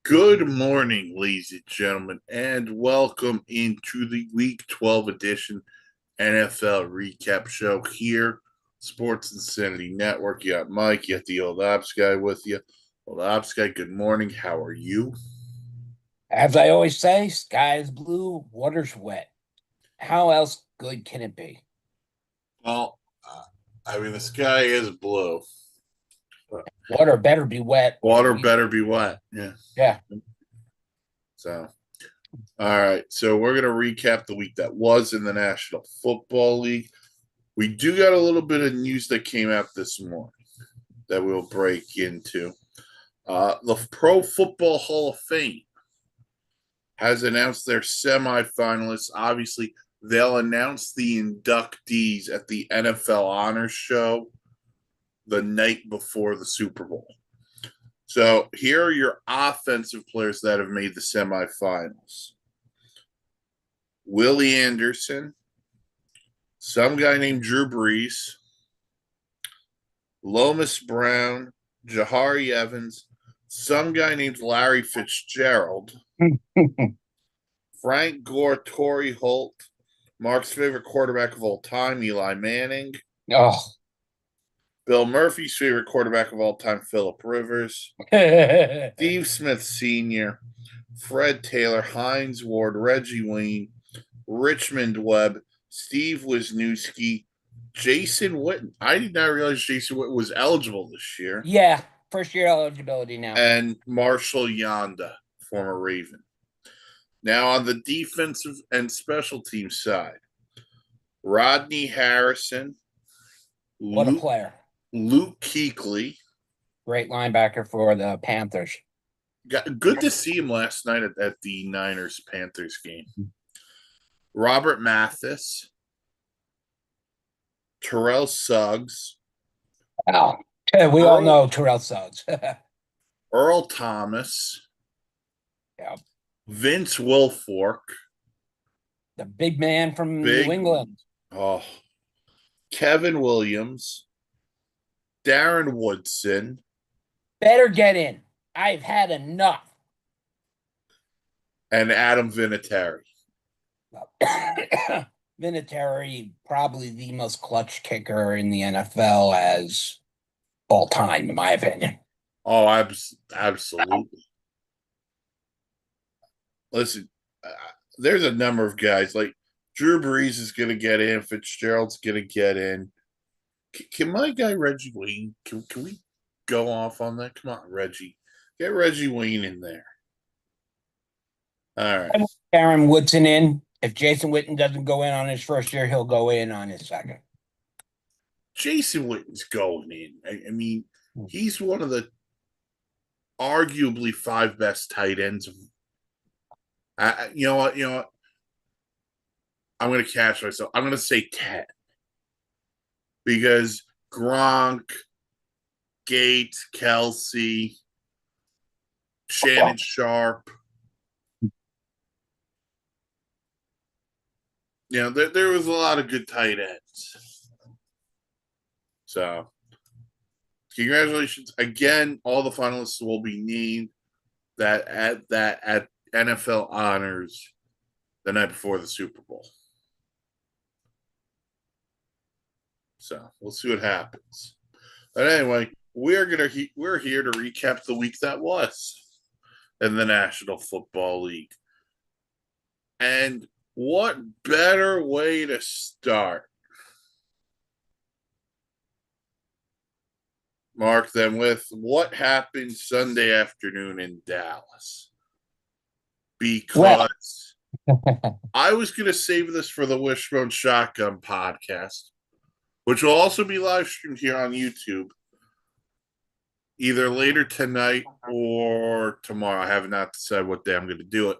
Good morning, ladies and gentlemen, and welcome into the Week 12 edition NFL Recap Show here, Sports Insanity Network. You got Mike, you got the Old Ops guy with you. Old Ops guy, good morning. How are you? As I always say, sky is blue, water's wet. How else good can it be? Well, the sky is blue. Water better be wet, or at Water least, better be wet. Yeah. yeah. So, all right. So, we're going to recap the week that was in the National Football League. We do got a little bit of news that came out this morning that we'll break into. The Pro Football Hall of Fame has announced their semifinalists. Obviously, they'll announce the inductees at the NFL Honors Show the night before the Super Bowl. So here are your offensive players that have made the semifinals. Willie Anderson, some guy named Drew Brees, Lomas Brown, Jahari Evans, some guy named Larry Fitzgerald, Frank Gore, Torrey Holt, Mark's favorite quarterback of all time, Eli Manning, Oh, Bill Murphy's favorite quarterback of all time, Philip Rivers, yeah. Steve Smith Sr., Fred Taylor, Hines Ward, Reggie Wayne, Richmond Webb, Steve Wisniewski, Jason Witten. I did not realize Jason Witten was eligible this year. First year eligibility now. And Marshall Yanda, former Raven. Now on the defensive and special team side, Rodney Harrison, What a Luke, player. Luke Kuechly. Great linebacker for the Panthers. Good to see him last night at the Niners Panthers game. Robert Mathis, Terrell Suggs, Oh, we all Earl, know Terrell Suggs. Earl Thomas, Yeah. Vince Wilfork, The big man from New Big, England. oh, Kevin Williams, Darren Woodson, Better get in. I've had enough. and Adam Vinatieri. Vinatieri, probably the most clutch kicker in the NFL as all time, in my opinion. Oh, absolutely. Listen, there's a number of guys like Drew Brees is going to get in, Fitzgerald's going to get in. Can my guy Reggie Wayne? Can we go off on that? Come on, Reggie, get Reggie Wayne in there. All right, Aaron Woodson in. If Jason Witten doesn't go in on his first year, he'll go in on his second. Jason Witten's going in. I mean, he's one of the arguably five best tight ends. You know what? You know what? I'm going to catch myself. I'm going to say 10 because Gronk, Gates, Kelsey, Shannon Sharp. You know, there was a lot of good tight ends. So, congratulations again. All the finalists will be named at NFL Honors the night before the Super Bowl. So we'll see what happens. But anyway, we're here to recap the week that was in the National Football League. And what better way to start, Mark, than with what happened Sunday afternoon in Dallas? Well, Because I was going to save this for the Wishbone Shotgun podcast, which will also be live streamed here on YouTube either later tonight or tomorrow. I have not decided what day I'm going to do it.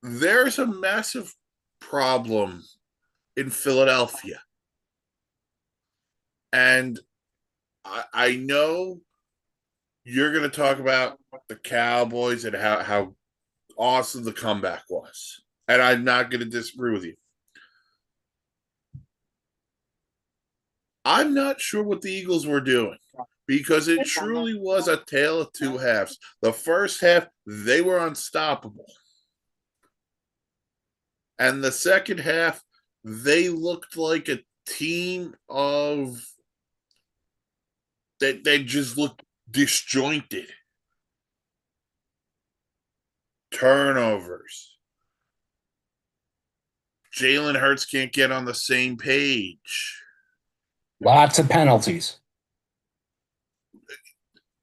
There's a massive problem in Philadelphia. And I know you're going to talk about the Cowboys and how awesome the comeback was. And I'm not going to disagree with you. I'm not sure what the Eagles were doing. because it truly was a tale of two halves. The first half, they were unstoppable. And the second half, they looked like a team of that they just looked disjointed. Turnovers. Jalen Hurts can't get on the same page. Lots of penalties.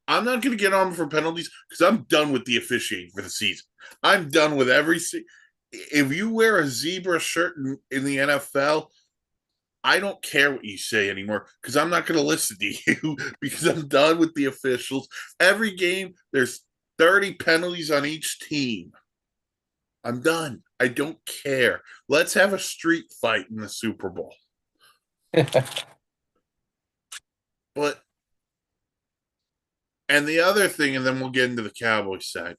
I'm not going to get on for penalties because I'm done with the officiating for the season. I'm done with every. If you wear a zebra shirt in the NFL, I don't care what you say anymore because I'm not going to listen to you because I'm done with the officials. Every game, there's 30 penalties on each team. I'm done. I don't care. Let's have a street fight in the Super Bowl. But, and the other thing, and then we'll get into the Cowboys side.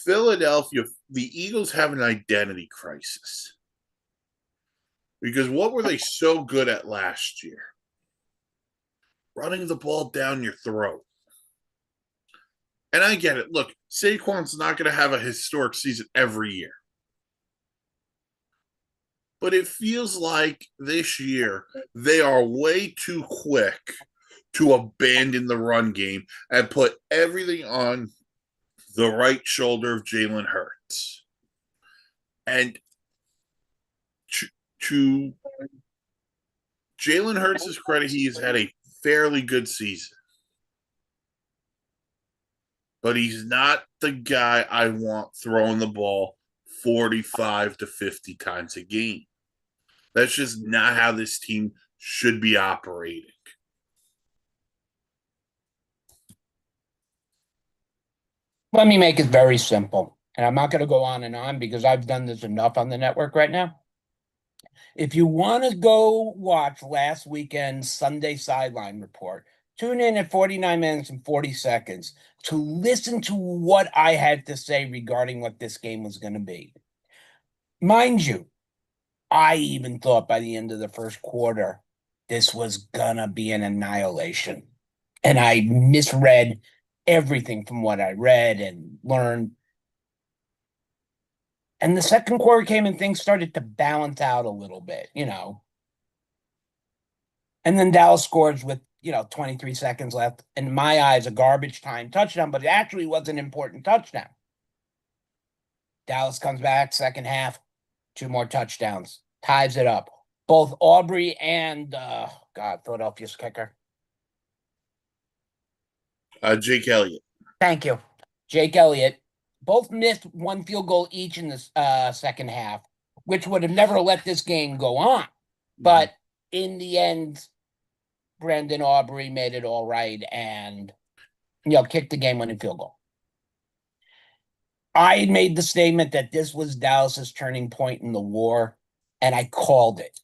Philadelphia, the Eagles have an identity crisis. Because what were they so good at last year? Running the ball down your throat. And I get it. Look, Saquon's not going to have a historic season every year. But it feels like this year they are way too quick to abandon the run game and put everything on the right shoulder of Jalen Hurts. And to Jalen Hurts' credit, he has had a fairly good season. But he's not the guy I want throwing the ball 45 to 50 times a game. That's just not how this team should be operating. Let me make it very simple. And I'm not going to go on and on because I've done this enough on the network right now. If you want to go watch last weekend's Sunday Sideline Report, tune in at 49 minutes and 40 seconds to listen to what I had to say regarding what this game was going to be. Mind you, I even thought by the end of the first quarter, this was going to be an annihilation. And I misread everything from what I read and learned. And the second quarter came and things started to balance out a little bit, you know. And then Dallas scores with, 23 seconds left. In my eyes, a garbage time touchdown, but it actually was an important touchdown. Dallas comes back, second half, 2 more touchdowns, ties it up. Both Aubrey and, Philadelphia's kicker. Jake Elliott. Thank you. Jake Elliott. Both missed 1 field goal each in the second half, which would have never let this game go on. But in the end, Brandon Aubrey made it all right and, kicked the game-winning field goal. I made the statement that this was Dallas's turning point in the war, and I called it.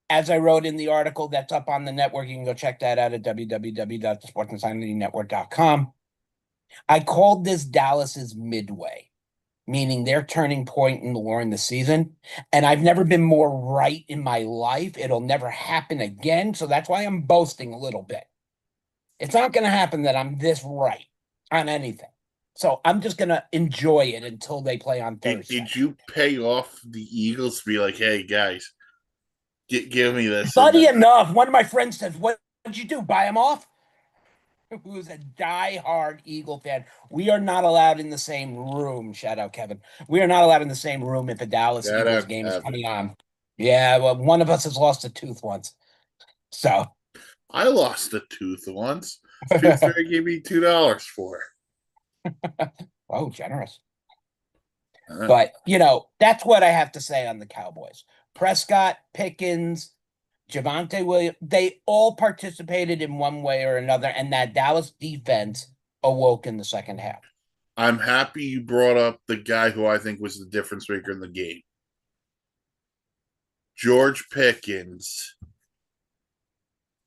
As I wrote in the article that's up on the network, you can go check that out at www.thesportsinsidernetwork.com. I called this Dallas's midway, meaning their turning point in the war in the season. And I've never been more right in my life. It'll never happen again. So that's why I'm boasting a little bit. It's not going to happen that I'm this right on anything. So I'm just going to enjoy it until they play on Thursday. Did you pay off the Eagles to be like, hey, guys, give me this? Funny enough, one of my friends says, what did you do? Buy him off? Who's a diehard Eagle fan. We are not allowed in the same room. Shout out, Kevin. We are not allowed in the same room if a Dallas Eagles game is coming on. Yeah, well, one of us has lost a tooth once. So I lost a tooth once. Tooth Fairy gave me $2 for it. Oh, generous. But, that's what I have to say on the Cowboys. Prescott, Pickens, Javonte Williams, they all participated in one way or another, and that Dallas defense awoke in the second half. I'm happy you brought up the guy who I think was the difference maker in the game. George Pickens.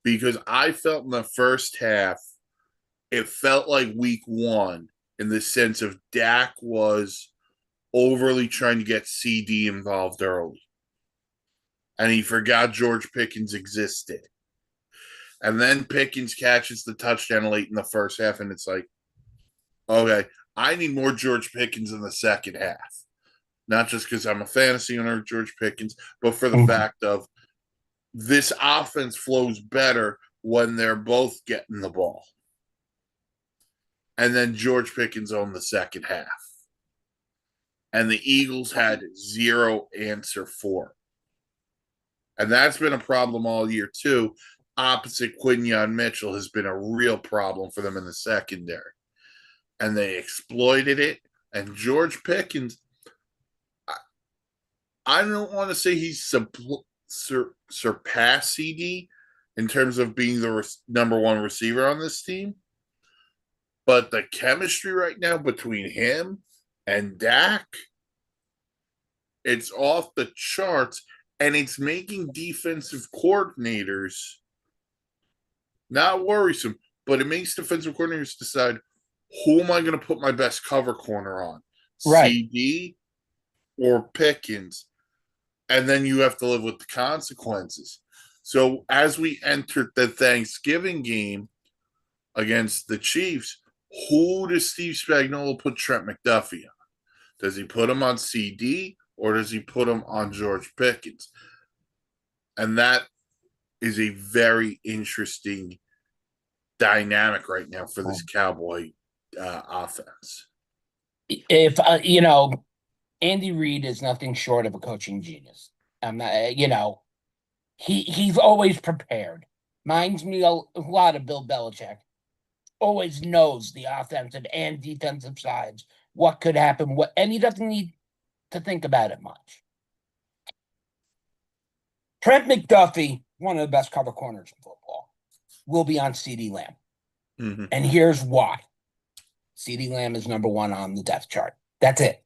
Because I felt in the first half, it felt like week 1 in the sense of Dak was overly trying to get CD involved early. And he forgot George Pickens existed. And then Pickens catches the touchdown late in the first half, and it's like, okay, I need more George Pickens in the second half. Not just because I'm a fantasy owner of George Pickens, but for the fact of this offense flows better when they're both getting the ball. And then George Pickens owned the second half. And the Eagles had zero answer for it. And that's been a problem all year, too. Opposite Quinyon Mitchell has been a real problem for them in the secondary. And they exploited it. And George Pickens, I don't want to say he's surpassed CD in terms of being the number one receiver on this team. But the chemistry right now between him and Dak, it's off the charts, and it's making defensive coordinators not worrisome, but it makes defensive coordinators decide, who am I going to put my best cover corner on? Right. CD or Pickens? And then you have to live with the consequences. So as we entered the Thanksgiving game against the Chiefs, who does Steve Spagnuolo put Trent McDuffie on? Does he put him on CD or does he put him on George Pickens? And that is a very interesting dynamic right now for this Cowboy offense. If Andy Reid is nothing short of a coaching genius. He's always prepared. Reminds me a lot of Bill Belichick. Always knows the offensive and defensive sides, what could happen, and he doesn't need to think about it much. Trent McDuffie, one of the best cover corners in football, will be on CeeDee Lamb. Mm-hmm. And here's why. CeeDee Lamb is number one on the depth chart. That's it.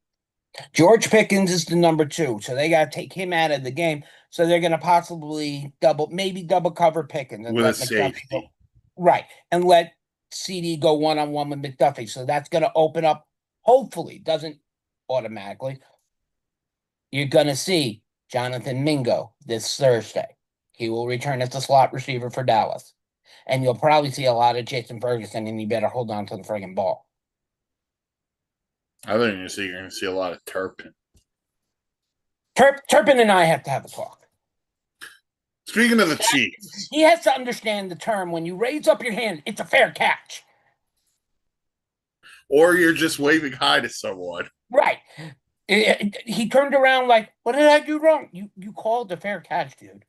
George Pickens is the number two, so they got to take him out of the game. So they're going to possibly double cover Pickens and with let a safety. Go, right, and let CD go one-on-one with McDuffie. So that's going to open up, hopefully, doesn't automatically. You're going to see Jonathan Mingo this Thursday. He will return as the slot receiver for Dallas. And you'll probably see a lot of Jason Ferguson, and you better hold on to the friggin' ball. I think you're going to see a lot of Turpin. Turpin and I have to have a talk. Speaking of the Chiefs. He has to understand the term, when you raise up your hand, it's a fair catch. Or you're just waving hi to someone. Right. He turned around like, what did I do wrong? You called a fair catch, dude.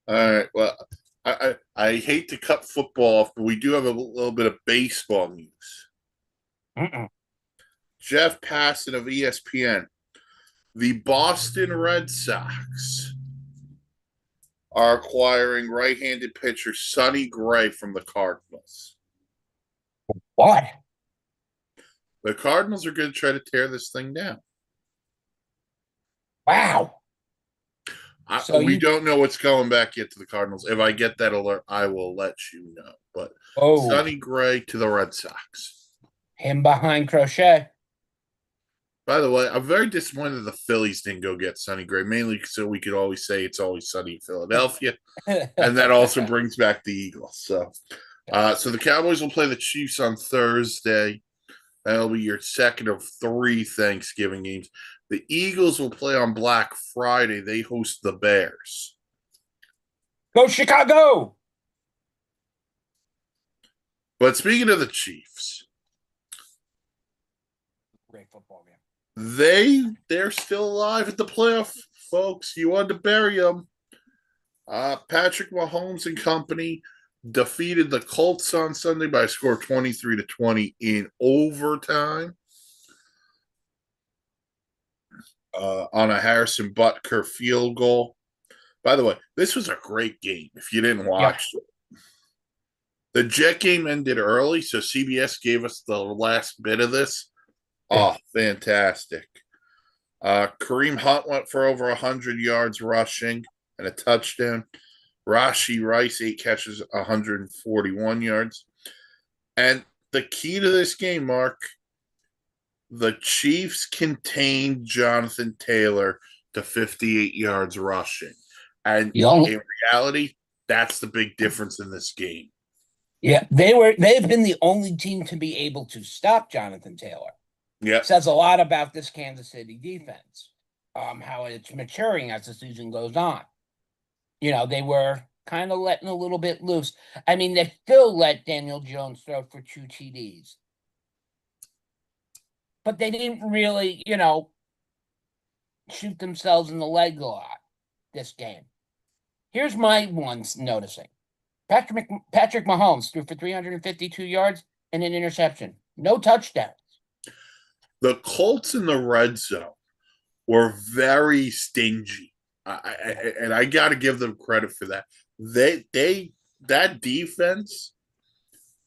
All right. Well, I hate to cut football off, but we do have a little bit of baseball news. Jeff Passan of ESPN. The Boston Red Sox are acquiring right-handed pitcher Sonny Gray from the Cardinals. What? The Cardinals are going to try to tear this thing down. Wow. We don't know what's going back yet to the Cardinals. If I get that alert, I will let you know. But Sonny Gray to the Red Sox. Him behind Crochet. By the way, I'm very disappointed the Phillies didn't go get Sonny Gray, mainly so we could always say it's always sunny in Philadelphia. And that also brings back the Eagles. So the Cowboys will play the Chiefs on Thursday. That'll be your second of 3 Thanksgiving games. The Eagles will play on Black Friday. They host the Bears. Go Chicago! But speaking of the Chiefs, great football game. They're still alive at the playoff, folks. You wanted to bury them. Patrick Mahomes and company defeated the Colts on Sunday by a score of 23-20 in overtime. On a Harrison Butker field goal. By the way, this was a great game if you didn't watch it. The Jet game ended early, so CBS gave us the last bit of this. Oh, fantastic. Kareem Hunt went for over 100 yards rushing and a touchdown. Rashee Rice, 8 catches, 141 yards. And the key to this game, Mark, the Chiefs contained Jonathan Taylor to 58 yards rushing. And in reality, That's the big difference in this game. Yeah, they've been the only team to be able to stop Jonathan Taylor. Yeah. Says a lot about this Kansas City defense, how it's maturing as the season goes on. They were kind of letting a little bit loose. I mean, they still let Daniel Jones throw for 2 TDs, but they didn't really, shoot themselves in the leg a lot this game. Here's my ones noticing. Patrick Mahomes threw for 352 yards and an interception. No touchdowns. The Colts in the red zone were very stingy. And I got to give them credit for that. That defense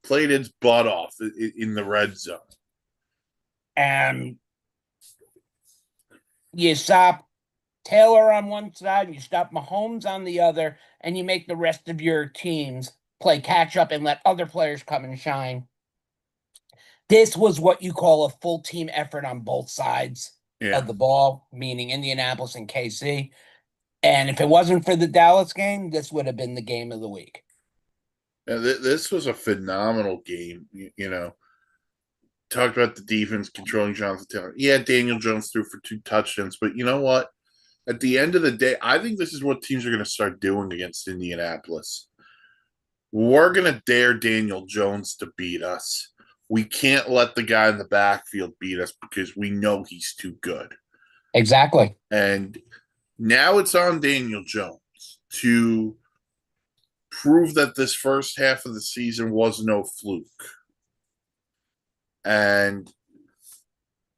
played its butt off in the red zone. And you stop Taylor on one side, you stop Mahomes on the other, and you make the rest of your teams play catch up and let other players come and shine. This was what you call a full team effort on both sides of the ball, meaning Indianapolis and KC. And if it wasn't for the Dallas game, this would have been the game of the week. This was a phenomenal game. Talked about the defense controlling Jonathan Taylor. Yeah, Daniel Jones threw for 2 touchdowns, but you know what? At the end of the day, I think this is what teams are going to start doing against Indianapolis. We're going to dare Daniel Jones to beat us. We can't let the guy in the backfield beat us because we know he's too good. Exactly. And now it's on Daniel Jones to prove that this first half of the season was no fluke. And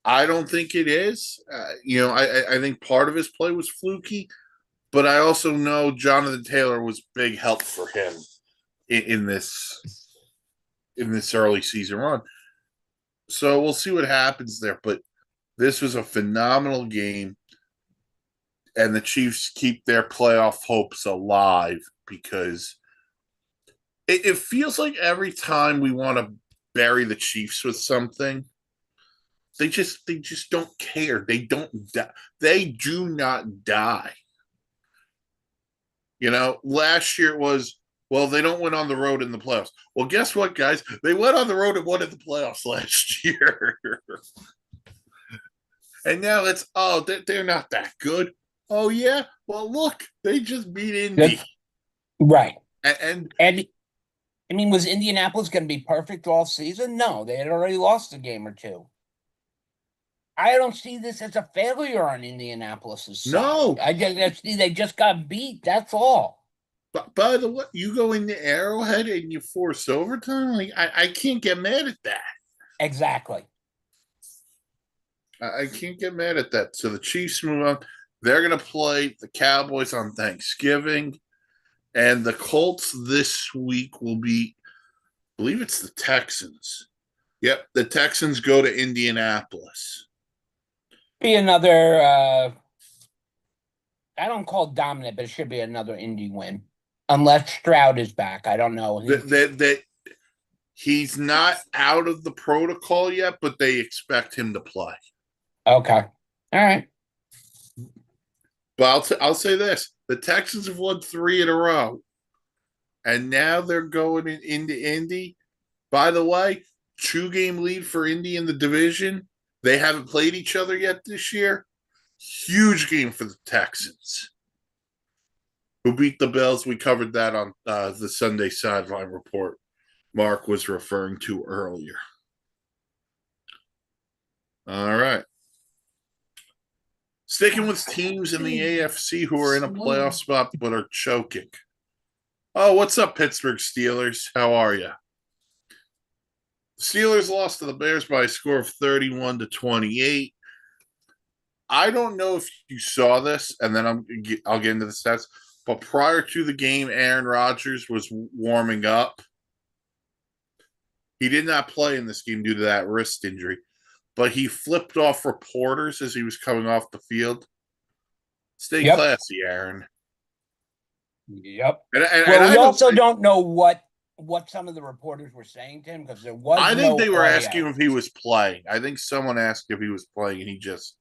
I don't think it is. I think part of his play was fluky, but I also know Jonathan Taylor was big help for him in this early season run. So we'll see what happens there. But this was a phenomenal game, and the Chiefs keep their playoff hopes alive because it feels like every time we want to bury the Chiefs with something, they just don't care. They don't die. They do not die. Last year it was, well, they don't win on the road in the playoffs. Well, guess what, guys? They went on the road and won in the playoffs last year. And now it's, they're not that good. Oh, yeah? Well, look, they just beat Indy. Right. And I mean, was Indianapolis going to be perfect all season? No, they had already lost a game or two. I don't see this as a failure on Indianapolis's side. No. I just see they just got beat. That's all. But by the way, you go into Arrowhead and you force overtime. Like I can't get mad at that. Exactly. I can't get mad at that. So the Chiefs move on. They're going to play the Cowboys on Thanksgiving. And the Colts this week will be, I believe it's the Texans. Yep, the Texans go to Indianapolis. Be another, I don't call it dominant, but it should be another Indy win. Unless Stroud is back. I don't know. That he's not out of the protocol yet, but they expect him to play. Okay. All right. But I'll say this. The Texans have won 3 in a row. And now they're going into Indy. By the way, 2-game lead for Indy in the division. They haven't played each other yet this year. Huge game for the Texans, who beat the Bills. We covered that on the Sunday Sideline Report Mark was referring to earlier. All right. Sticking with teams in the AFC who are in a playoff spot but are choking. Oh, what's up, Pittsburgh Steelers? How are you? Steelers lost to the Bears by a score of 31-28. I don't know if you saw this, and then I'll get into the stats. But prior to the game, Aaron Rodgers was warming up. He did not play in this game due to that wrist injury, but he flipped off reporters as he was coming off the field. Stay classy, Aaron. Yep. And we also don't know what some of the reporters were saying to him because there was. I think they were asking if he was playing. I think someone asked if he was playing, and he just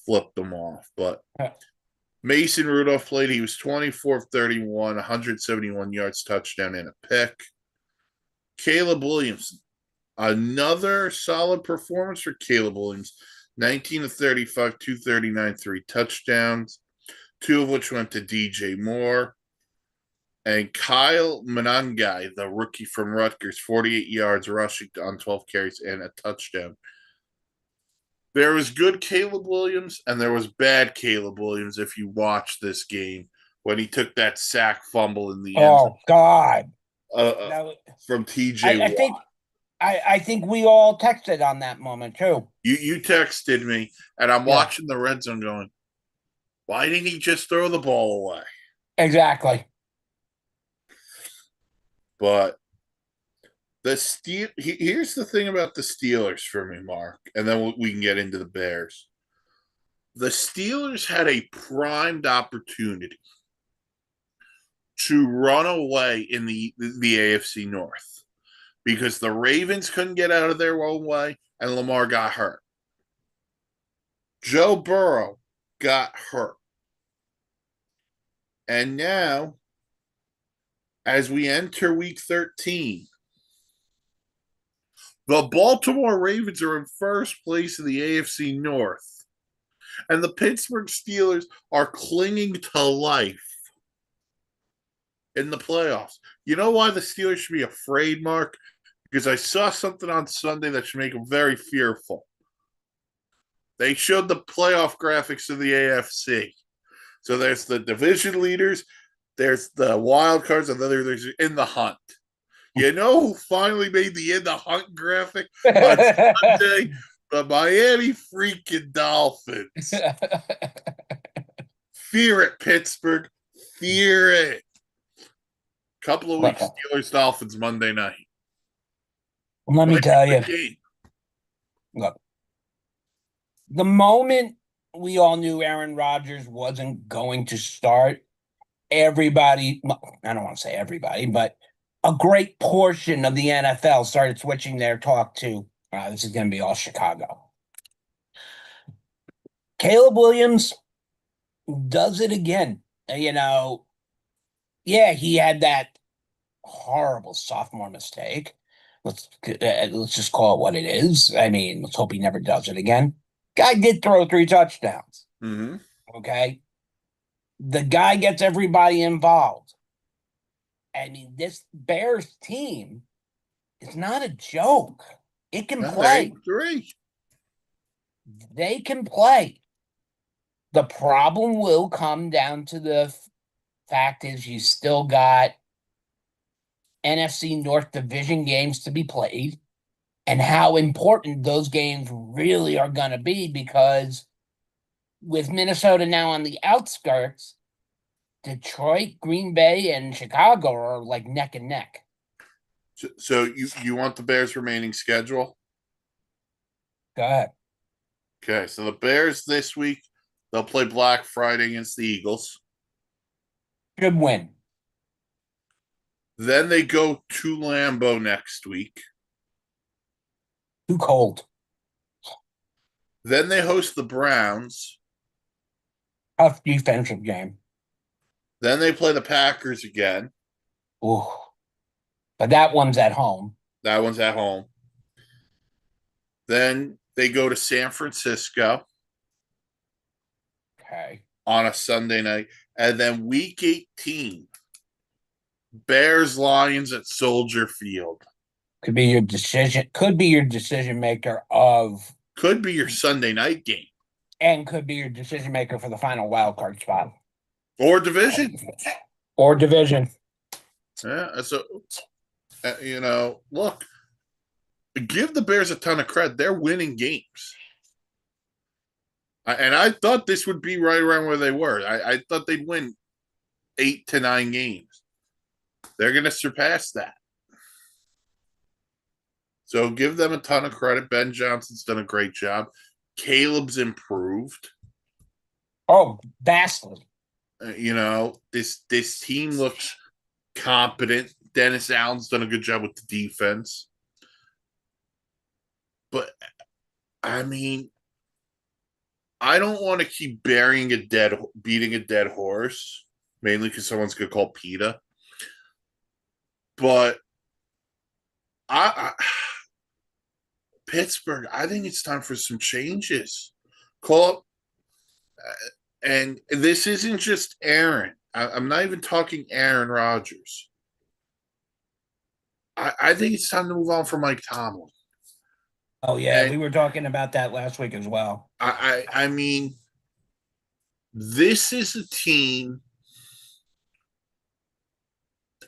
flipped them off. But Mason Rudolph played. He was 24 of 31, 171 yards, touchdown, and a pick. Caleb Williams, another solid performance for Caleb Williams. 19 of 35, 239, 3 touchdowns, two of which went to DJ Moore. And Kyle Monangai, the rookie from Rutgers, 48 yards rushing on 12 carries and a touchdown. There was good Caleb Williams and there was bad Caleb Williams if you watch this game when he took that sack fumble in the end Oh God. from TJ I think I think we all texted on that moment too. You texted me and I'm watching the red zone going, why didn't he just throw the ball away? Exactly. But here's the thing about the Steelers for me, Mark, and then we can get into the Bears. The Steelers had a primed opportunity to run away in the AFC North because the Ravens couldn't get out of their own way and Lamar got hurt. Joe Burrow got hurt. And now, as we enter week 13, the Baltimore Ravens are in first place in the AFC North. And the Pittsburgh Steelers are clinging to life in the playoffs. You know why the Steelers should be afraid, Mark? Because I saw something on Sunday that should make them very fearful. They showed the playoff graphics of the AFC. So there's the division leaders, there's the wild cards, and then there's in the hunt. You know who finally made the in the hunt graphic on Sunday? The Miami freaking Dolphins. Fear it, Pittsburgh. Fear it. Couple of weeks, Steelers Dolphins Monday night. Let me tell you. Look, the moment we all knew Aaron Rodgers wasn't going to start, everybody, I don't want to say everybody, but a great portion of the NFL started switching their talk to, this is going to be all Chicago. Caleb Williams does it again. You know, yeah, he had that horrible sophomore mistake. Let's just call it what it is. I mean, let's hope he never does it again. Guy did throw 3 touchdowns. Mm-hmm. Okay. The guy gets everybody involved. I mean, this Bears team is not a joke. It can play. They can play. The problem will come down to the fact is you still got NFC North Division games to be played and how important those games really are going to be, because with Minnesota now on the outskirts, Detroit, Green Bay, and Chicago are like neck and neck. So you want the Bears' remaining schedule? Go ahead. Okay, so the Bears this week, they'll play Black Friday against the Eagles. Should win. Then they go to Lambeau next week. Too cold. Then they host the Browns. Tough defensive game. Then they play the Packers again. Ooh. But that one's at home. That one's at home. Then they go to San Francisco. Okay. On a Sunday night. And then week 18, Bears Lions at Soldier Field. Could be your decision maker of. Could be your Sunday night game. And could be your decision maker for the final wild card spot. Or division. Yeah. So, look, give the Bears a ton of credit. They're winning games. And I thought this would be right around where they were. I thought they'd win 8 to 9 games. They're going to surpass that. So give them a ton of credit. Ben Johnson's done a great job. Caleb's improved. Oh, vastly. This team looks competent. Dennis Allen's done a good job with the defense. But, I mean, I don't want to keep beating a dead horse, mainly because someone's gonna call PETA. But I Pittsburgh, I think it's time for some changes. Call up, and this isn't just Aaron. I'm not even talking Aaron Rodgers. I think it's time to move on from Mike Tomlin. Oh yeah, And we were talking about that last week as well. I mean, this is a team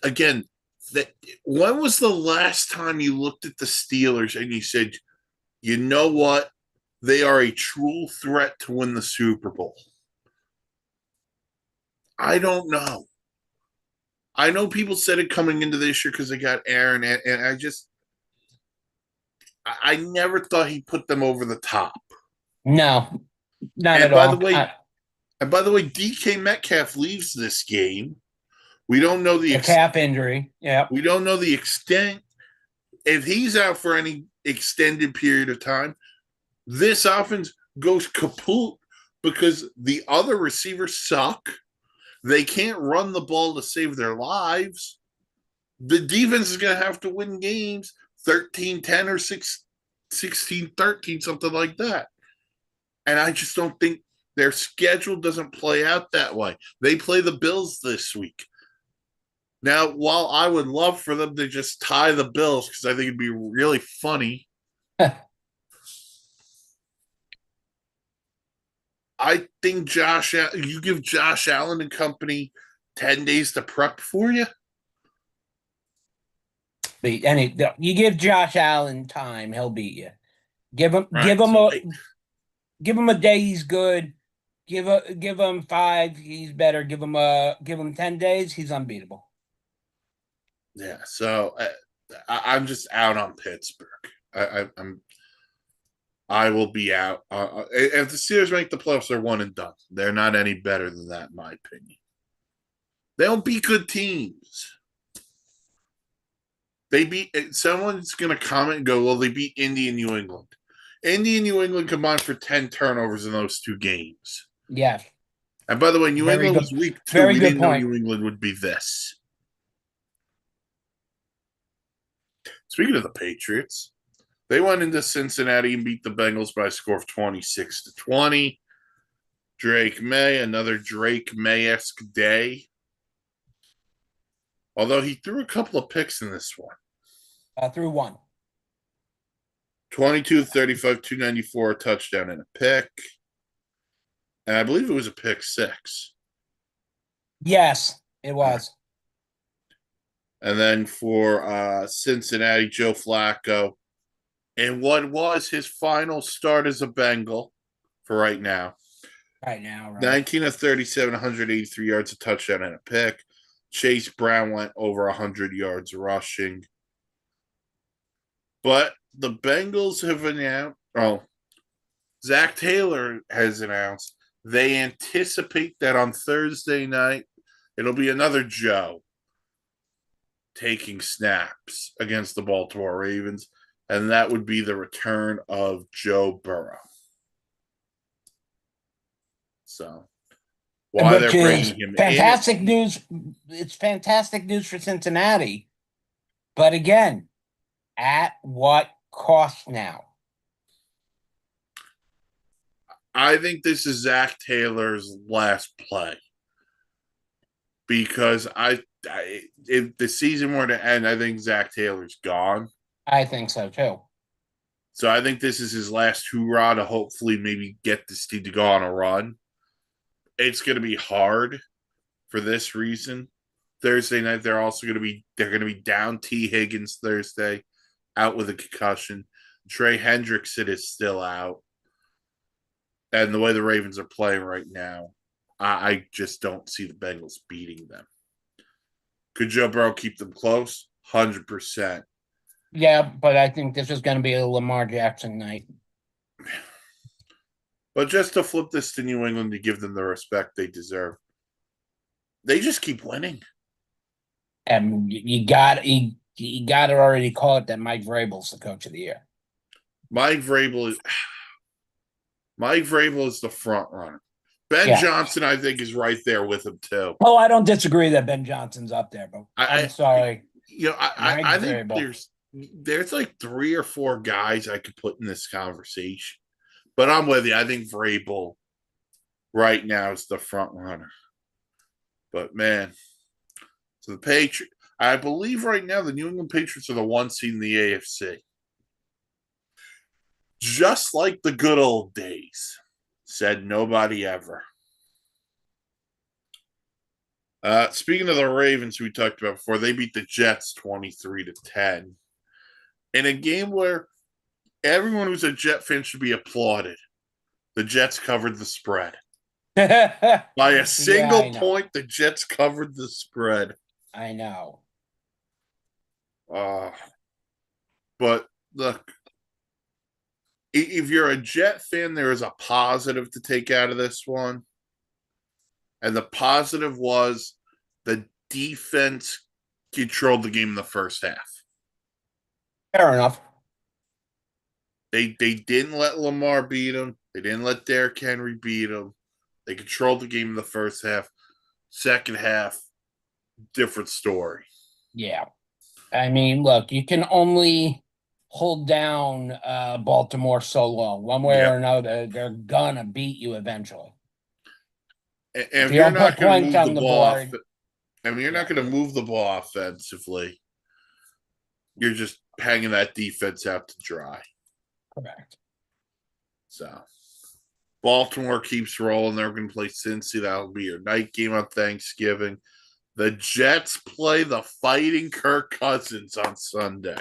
again that when was the last time you looked at the Steelers and you said, you know what? They are a true threat to win the Super Bowl. I don't know. I know people said it coming into this year because they got Aaron, and I never thought he put them over the top. No, not And at by the all. way, DK Metcalf leaves this game. We don't know The calf injury. Yeah. we don't know the extent. If he's out for any extended period of time, this offense goes kaput because the other receivers suck. They can't run the ball to save their lives. The defense is going to have to win games 13-10 or 16-13, something like that. And I just don't think their schedule doesn't play out that way. They play the Bills this week. Now, while I would love for them to just tie the Bills because I think it'd be really funny, I think you give Josh Allen and company 10 days to prep for you. You give Josh Allen time, he'll beat you. Give him Right. So, give him a day, he's good. Give him 5, he's better. Give him 10 days, he's unbeatable. yeah. So I'm just out on Pittsburgh. I will be out. If the Steelers make the playoffs, they're one and done. They're not any better than that, in my opinion. They don't beat good teams. They beat someone's going to comment and go, well, they beat Indy and New England. Indy and New England combined for 10 turnovers in those 2 games. Yes. And by the way, New England was week 2. Very we good didn't point. know New England would be this. Speaking of the Patriots, they went into Cincinnati and beat the Bengals by a score of 26-20. Drake May, another Drake May-esque day. Although he threw a couple of picks in this one. Threw one. 22-35, 294, a touchdown and a pick. And I believe it was a pick 6. Yes, it was. And then for Cincinnati, Joe Flacco, and what was his final start as a Bengal for right now. Right. 19 of 37, 183 yards, a touchdown and a pick. Chase Brown went over 100 yards rushing. But the Bengals have announced, Zach Taylor has announced they anticipate that on Thursday night, it'll be another Joe taking snaps against the Baltimore Ravens, and that would be the return of Joe Burrow. So, why they're bringing him fantastic in. News. It's fantastic news for Cincinnati. But again, at what cost now? I think this is Zach Taylor's last play. Because if the season were to end, I think Zach Taylor's gone. I think so too. So I think this is his last hoorah to hopefully maybe get this team to go on a run. It's going to be hard for this reason. Thursday night, they're going to be down T. Higgins Thursday, out with a concussion. Trey Hendrickson is still out. And the way the Ravens are playing right now, I just don't see the Bengals beating them. Could Joe Burrow keep them close? 100%. Yeah, but I think this is going to be a Lamar Jackson night. But just to flip this to New England to give them the respect they deserve, they just keep winning. And you got to already call it that Mike Vrabel's the coach of the year. Mike Vrabel is Mike Vrabel is the front runner. Ben Yeah. Johnson, I think, is right there with him too. Oh, I don't disagree that Ben Johnson's up there, but I'm I sorry, I Mike think Vrabel. there's like 3 or 4 guys I could put in this conversation. But I'm with you. I think Vrabel right now is the front runner. But man, so the Patriots, I believe right now the New England Patriots are the 1 seed in the AFC. Just like the good old days, said nobody ever. Speaking of the Ravens, we talked about before, they beat the Jets 23-10 in a game where everyone who's a Jet fan should be applauded. The Jets covered the spread. By a Yeah, single I know. point, the Jets covered the spread. I know. Uh, but look, if you're a Jet fan, there is a positive to take out of this one. And the positive was the defense controlled the game in the first half. Fair enough. They didn't let Lamar beat them. They didn't let Derrick Henry beat them. They controlled the game in the first half. Second half, different story. Yeah. I mean, look, you can only hold down Baltimore so long. One way Yeah. or another, they're gonna beat you eventually. And If if you you're don't not put going to points move the on the ball off, board, I mean, you're not yeah. going to move the ball offensively. You're just hanging that defense out to dry. Correct. So Baltimore keeps rolling. They're going to play Cincy. That'll be your night game on Thanksgiving. The Jets play the Fighting Kirk Cousins on Sunday.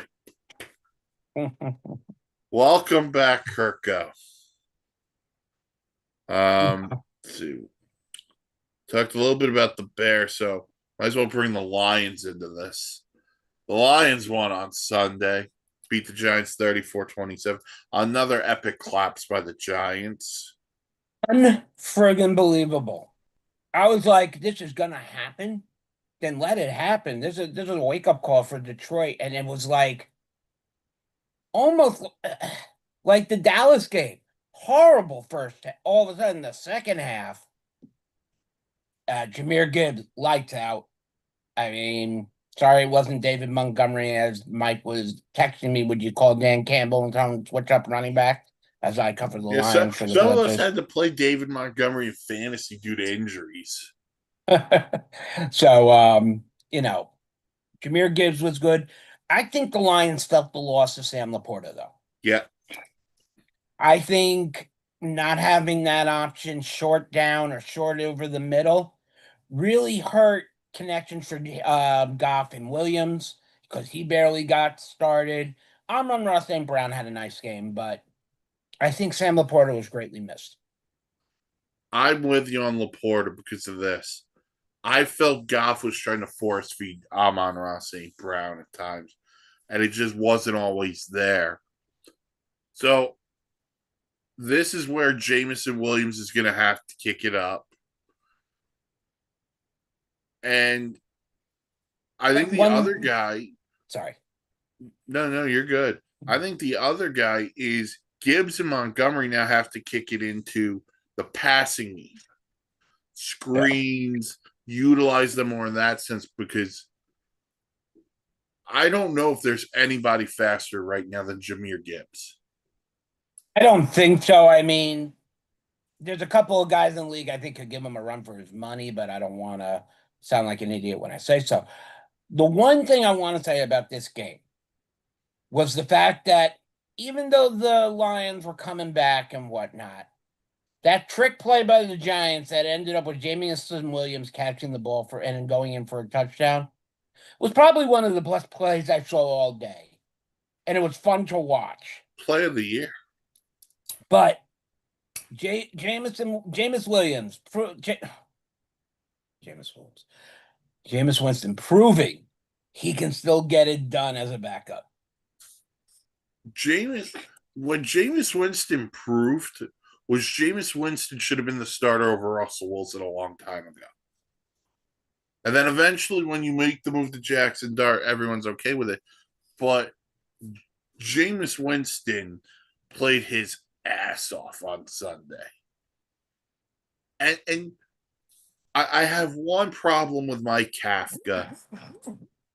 Welcome back, Kirko. To talked a little bit about the Bears, so might as well bring the Lions into this. The Lions won on Sunday, beat the Giants 34-27. Another epic collapse by the Giants. Unfriggin' believable. I was like, this is gonna happen. Then let it happen. This is a wake up call for Detroit, and it was like almost like the Dallas game. Horrible first. All of a sudden, the second half, Jahmyr Gibbs lights out. I mean, sorry, it wasn't David Montgomery as Mike was texting me. Would you call Dan Campbell and tell him to switch up running back as I cover the Yeah, so, Lions for the some of us Panthers? had to play David Montgomery in fantasy due to injuries. So, Jahmyr Gibbs was good. I think the Lions felt the loss of Sam Laporta, though. Yeah. I think not having that option short down or short over the middle really hurt connections for Goff and Williams because he barely got started. Amon-Ra St. Brown had a nice game, but I think Sam Laporta was greatly missed. I'm with you on Laporta because of this. I felt Goff was trying to force feed Amon-Ra St. Brown at times, and it just wasn't always there. So this is where Jameson Williams is going to have to kick it up. And I think the other guy. Sorry. No, you're good. I think the other guy is Gibbs and Montgomery now have to kick it into the passing game. Screens, utilize them more in that sense because I don't know if there's anybody faster right now than Jahmyr Gibbs. I don't think so. I mean, there's a couple of guys in the league I think could give him a run for his money, but I don't want to sound like an idiot when I say so. The one thing I want to say about this game was the fact that even though the Lions were coming back and whatnot, that trick play by the Giants that ended up with Jameson Williams catching the ball for and going in for a touchdown was probably one of the best plays I saw all day. And it was fun to watch. Play of the year. But Jameis Williams, Jameis Winston proving he can still get it done as a backup. When Jameis Winston proved was Jameis Winston should have been the starter over Russell Wilson a long time ago. And then eventually when you make the move to Jackson Dart, everyone's okay with it. But Jameis Winston played his ass off on Sunday. And I have one problem with Mike Kafka,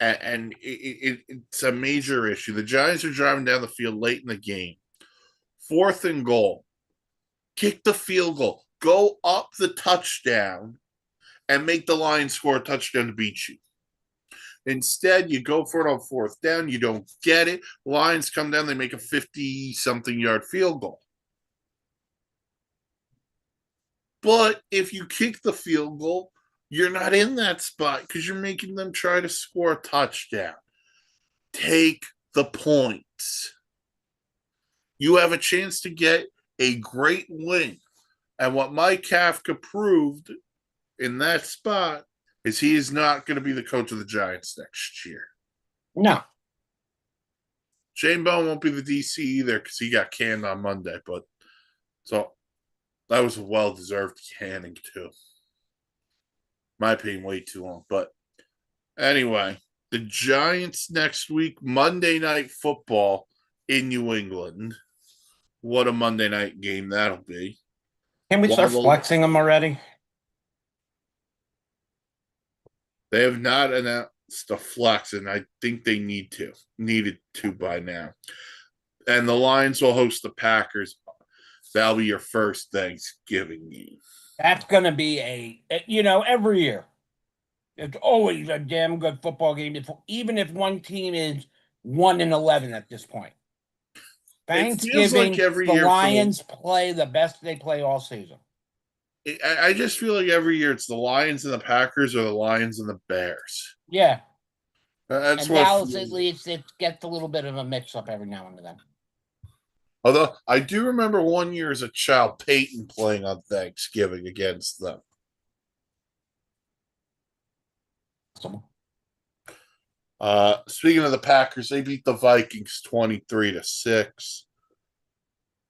and it's a major issue. The Giants are driving down the field late in the game, 4th and goal. Kick the field goal, go up the touchdown, and make the Lions score a touchdown to beat you. Instead, you go for it on 4th down, you don't get it. Lions come down, they make a 50-something yard field goal. But if you kick the field goal, you're not in that spot because you're making them try to score a touchdown. Take the points. You have a chance to get a great win. And what Mike Kafka proved in that spot is he is not going to be the coach of the Giants next year. No. Shane Bowen won't be the DC either because he got canned on Monday. But so that was a well-deserved canning too. My opinion, way too long. But anyway, the Giants next week, Monday Night Football in New England. What a Monday night game that'll be. Can we start flexing them already? They have not announced a flex, and I think they needed to by now. And the Lions will host the Packers. That'll be your first Thanksgiving game. That's going to be every year. It's always a damn good football game, even if one team is 1-11 at this point. Thanksgiving, like every year Lions play the best they play all season. I just feel like every year it's the Lions and the Packers or the Lions and the Bears. Yeah. That's and Dallas, at least, it gets a little bit of a mix-up every now and then. Although, I do remember one year as a child, Peyton playing on Thanksgiving against them. Speaking of the Packers, they beat the Vikings 23-6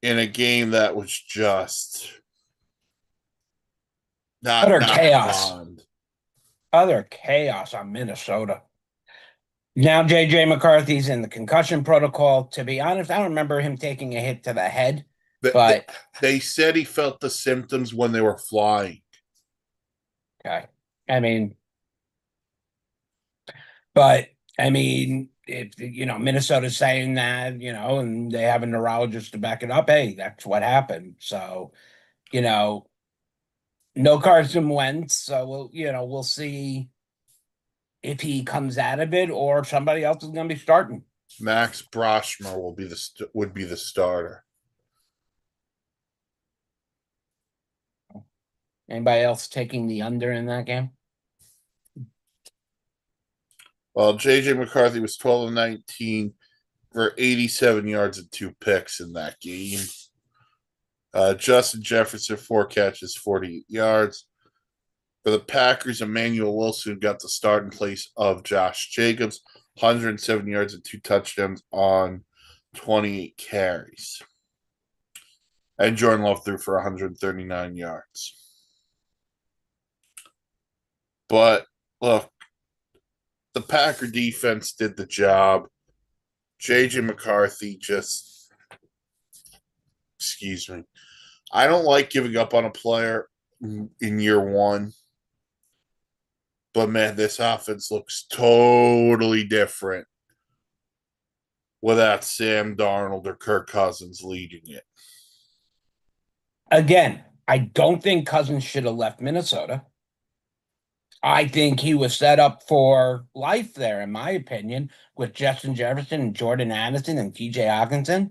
in a game that was just utter chaos. Utter chaos on Minnesota. Now J.J. McCarthy's in the concussion protocol. To be honest, I don't remember him taking a hit to the head. But they said he felt the symptoms when they were flying. Okay. If Minnesota's saying that, and they have a neurologist to back it up, hey, that's what happened. So, no Carson Wentz. So we'll see if he comes out of it or if somebody else is going to be starting. Max Broshmer would be the starter. Anybody else taking the under in that game? Well, J.J. McCarthy was 12-19 for 87 yards and 2 picks in that game. Justin Jefferson, 4 catches, 48 yards. For the Packers, Emmanuel Wilson got the start in place of Josh Jacobs, 107 yards and 2 touchdowns on 28 carries. And Jordan Love threw for 139 yards. But, look, the Packer defense did the job. J.J. McCarthy excuse me. I don't like giving up on a player in year one. But, man, this offense looks totally different without Sam Darnold or Kirk Cousins leading it. Again, I don't think Cousins should have left Minnesota. I think he was set up for life there, in my opinion, with Justin Jefferson and Jordan Addison and TJ Hockenson.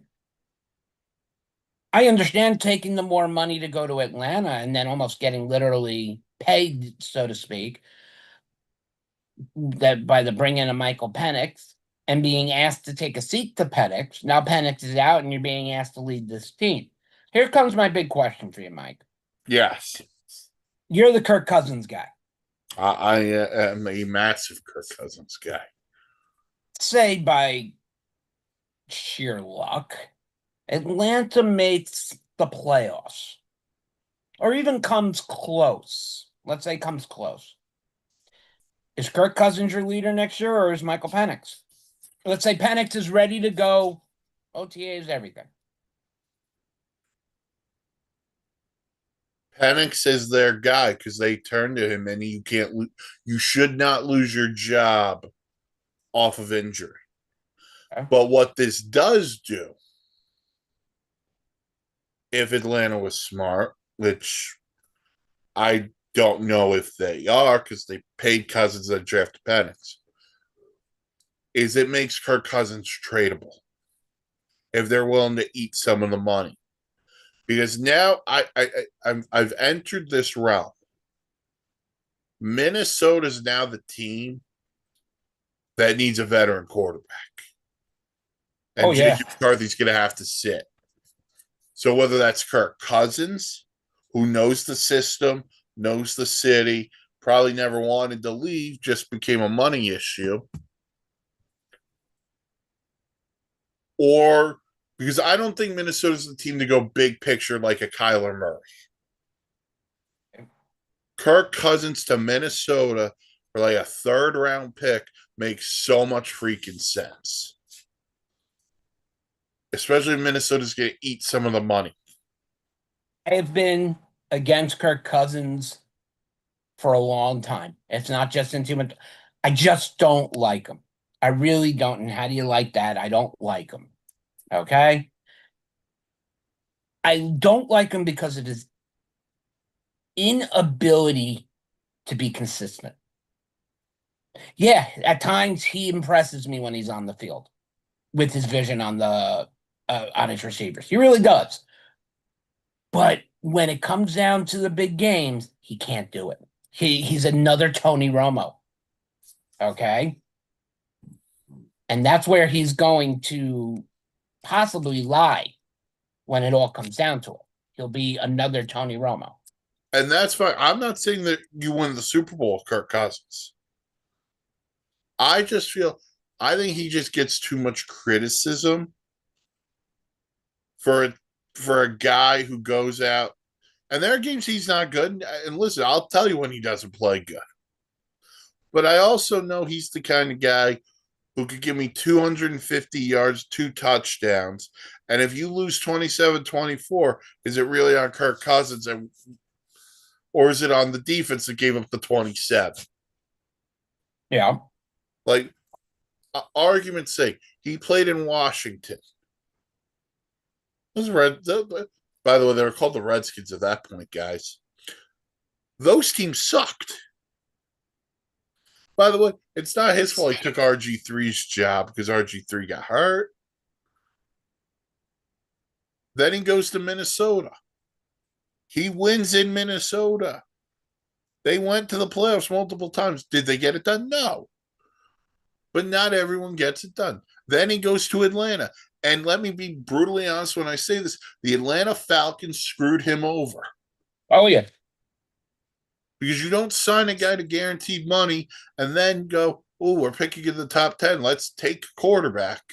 I understand taking the more money to go to Atlanta and then almost getting literally paid, so to speak, that by the bringing of Michael Penix and being asked to take a seat to Penix. Now Penix is out and you're being asked to lead this team. Here comes my big question for you, Mike. Yes. You're the Kirk Cousins guy. I am a massive Kirk Cousins guy. Say by sheer luck, Atlanta makes the playoffs or even comes close. Let's say comes close. Is Kirk Cousins your leader next year or is Michael Penix? Let's say Penix is ready to go. OTA is everything. Penix is their guy because they turned to him, and you should not lose your job off of injury. Okay. But what this does do, if Atlanta was smart, which I don't know if they are because they paid Cousins that drafted Penix, is it makes Kirk Cousins tradable if they're willing to eat some of the money. Because now I've entered this realm. Minnesota is now the team that needs a veteran quarterback. And Oh yeah. JJ McCarthy's going to have to sit. So whether that's Kirk Cousins, who knows the system, knows the city, probably never wanted to leave, just became a money issue. Or because I don't think Minnesota's the team to go big picture like a Kyler Murray. Kirk Cousins to Minnesota for like a third round pick makes so much freaking sense. Especially if Minnesota's going to eat some of the money. I have been against Kirk Cousins for a long time. It's not just in too much. I just don't like him. I really don't. And how do you like that? I don't like him. Okay. I don't like him because of his inability to be consistent. Yeah, at times he impresses me when he's on the field with his vision on his receivers. He really does. But when it comes down to the big games, he can't do it. He's another Tony Romo. Okay? And that's where he's going to possibly lie when it all comes down to it. He'll be another Tony Romo. And that's fine. I'm not saying that you win the Super Bowl with Kirk Cousins. I think he just gets too much criticism for a guy who goes out, and there are games he's not good. And listen, I'll tell you when he doesn't play good. But I also know he's the kind of guy who could give me 250 yards, 2 touchdowns. And if you lose 27-24, is it really on Kirk Cousins, or is it on the defense that gave up the 27? Yeah. Like, argument's sake, he played in Washington. Those by the way, they were called the Redskins at that point, guys. Those teams sucked. By the way, it's not his fault he took RG3's job because RG3 got hurt. Then he goes to Minnesota. He wins in Minnesota. They went to the playoffs multiple times. Did they get it done? No. But not everyone gets it done. Then he goes to Atlanta. And let me be brutally honest when I say this, the Atlanta Falcons screwed him over. Oh, yeah. Because you don't sign a guy to guaranteed money and then go, oh, we're picking in the top 10. Let's take a quarterback.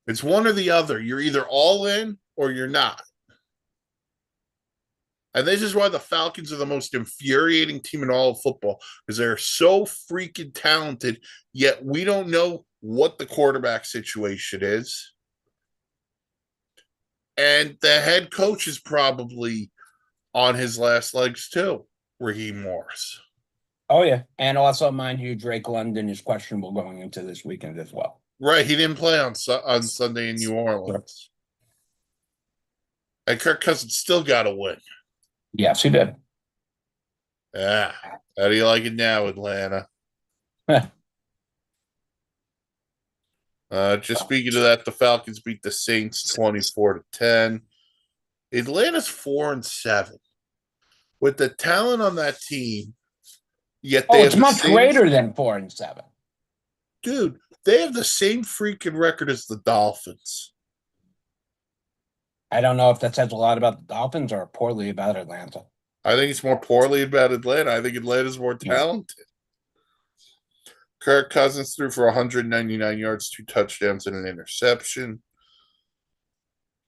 It's one or the other. You're either all in or you're not. And this is why the Falcons are the most infuriating team in all of football, because they're so freaking talented, yet we don't know what the quarterback situation is. And the head coach is probably on his last legs too, Raheem Morris. Oh, yeah. And also, mind you, Drake London is questionable going into this weekend as well. Right. He didn't play on Sunday in New Orleans. And Kirk Cousins still got to win. Yes, he did. Yeah. How do you like it now, Atlanta? Just speaking of that, the Falcons beat the Saints 24-10. Atlanta's 4-7. With the talent on that team, yet they it's much greater than 4-7. Dude, they have the same freaking record as the Dolphins. I don't know if that says a lot about the Dolphins or poorly about Atlanta. I think it's more poorly about Atlanta. I think Atlanta's more talented. Kirk Cousins threw for 199 yards, 2 touchdowns, and an interception.